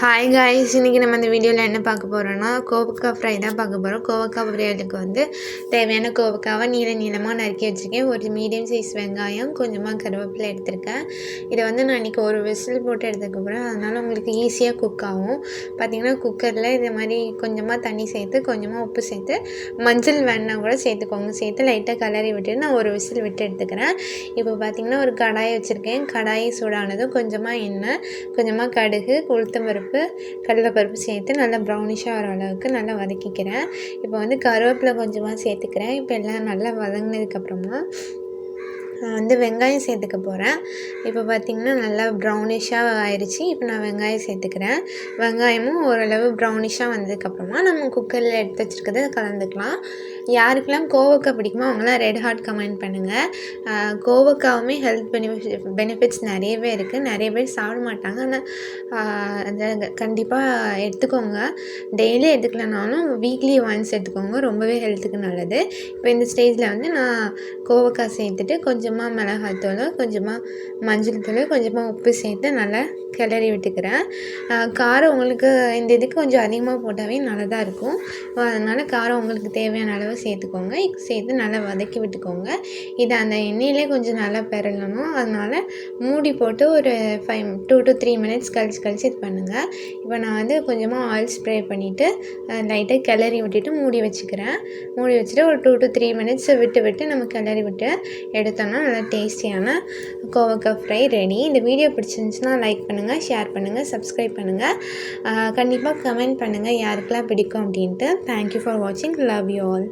Hi guys, இன்றைக்கி நம்ம இந்த வீடியோவில் என்ன பார்க்க போகிறோன்னா கோவக்காய் ஃப்ரை தான் பார்க்க போகிறோம். கோவக்காய் ஃப்ரைக்கு வந்து தேவையான கோவக்காவை நீளமாக நறுக்கி வச்சுருக்கேன். ஒரு மீடியம் சைஸ் வெங்காயம், கொஞ்சமாக கருவேப்பிலை எடுத்திருக்கேன். இதை வந்து நான் இன்றைக்கி ஒரு விசில் போட்டு எடுத்துக்க போகிறேன். அதனால் உங்களுக்கு ஈஸியாக குக் ஆகும். பார்த்திங்கன்னா குக்கரில் இதே மாதிரி கொஞ்சமாக தண்ணி சேர்த்து, கொஞ்சமாக உப்பு சேர்த்து, மஞ்சள் வேணால் கூட சேர்த்துக்கோங்க. சேர்த்து லைட்டாக கலரி விட்டு நான் ஒரு விசில் விட்டு எடுத்துக்கிறேன். இப்போ பார்த்திங்கன்னா ஒரு கடாயை வச்சுருக்கேன். கடாயை சூடானதும் கொஞ்சமாக எண்ணெய், கொஞ்சமாக கடுகு, உளுத்தம்பருப்பு, கடலைப்பருப்பு சேர்த்து நல்லா ப்ரௌனிஷாக வர அளவுக்கு நல்லா வதக்கிக்கிறேன். இப்போ வந்து கருவேப்பிலை கொஞ்சமாக சேர்த்துக்கிறேன். இப்போ எல்லாம் நல்லா வதங்கினதுக்கப்புறமா நான் வந்து வெங்காயம் சேர்த்துக்க போகிறேன். இப்போ பார்த்திங்கன்னா நல்லா ப்ரௌனிஷாக ஆயிடுச்சு. இப்போ நான் வெங்காயம் சேர்த்துக்கிறேன். வெங்காயமும் ஓரளவு ப்ரௌனிஷாக வந்ததுக்கப்புறமா நம்ம குக்கரில் எடுத்து வச்சுருக்கதை கலந்துக்கலாம். யாருக்கெல்லாம் கோவக்காய் பிடிக்குமோ அவங்களாம் ரெட் ஹார்ட் கமெண்ட் பண்ணுங்கள். கோவக்காவுமே ஹெல்த் பெனிஃபிட்ஸ் நிறையவே இருக்குது. நிறைய பேர் சாப்பிட மாட்டாங்க. ஆனால் அந்த கண்டிப்பாக எடுத்துக்கோங்க. டெய்லி எடுத்துக்கலனாலும் வீக்லி ஒன்ஸ் எடுத்துக்கோங்க. ரொம்பவே ஹெல்த்துக்கு நல்லது. இப்போ இந்த ஸ்டேஜில் வந்து நான் கோவக்காய் சேர்த்துட்டு கொஞ்சமாக மிளகாத்தூள், கொஞ்சமாக மஞ்சள் தூள், கொஞ்சமாக உப்பு சேர்த்து நல்லா கிளறி விட்டுக்கிறேன். காரம் உங்களுக்கு இந்த இதுக்கு கொஞ்சம் அதிகமாக போட்டாவே நல்லதாக இருக்கும். அதனால் காரம் உங்களுக்கு தேவையான அளவு சேர்த்துக்கோங்க. சேர்த்து நல்லா வதக்கி விட்டுக்கோங்க. இதை அந்த எண்ணெயிலே கொஞ்சம் நல்லா பெறலணும். அதனால் மூடி போட்டு ஒரு 2 to 3 மினிட்ஸ் கழிச்சு இது பண்ணுங்கள். இப்போ நான் வந்து கொஞ்சமாக ஆயில் ஸ்ப்ரே பண்ணிவிட்டு லைட்டாக கிளறி விட்டுட்டு மூடி வச்சுக்கிறேன். மூடி வச்சுட்டு ஒரு 2 to 3 மினிட்ஸ் விட்டு நம்ம கிளறி விட்டு எடுத்தோம்னா நல்லா டேஸ்டியான கோவக்காய் ஃப்ரை ரெடி. இந்த வீடியோ பிடிச்சிருந்துச்சுன்னா லைக் பண்ணுங்கள், ஷேர் பண்ணுங்கள், சப்ஸ்கிரைப் பண்ணுங்கள். கண்டிப்பாக கமெண்ட் பண்ணுங்கள் யாருக்கெல்லாம் பிடிக்கும் அப்படின்ட்டு. தேங்க்யூ ஃபார் வாட்சிங். Love you all.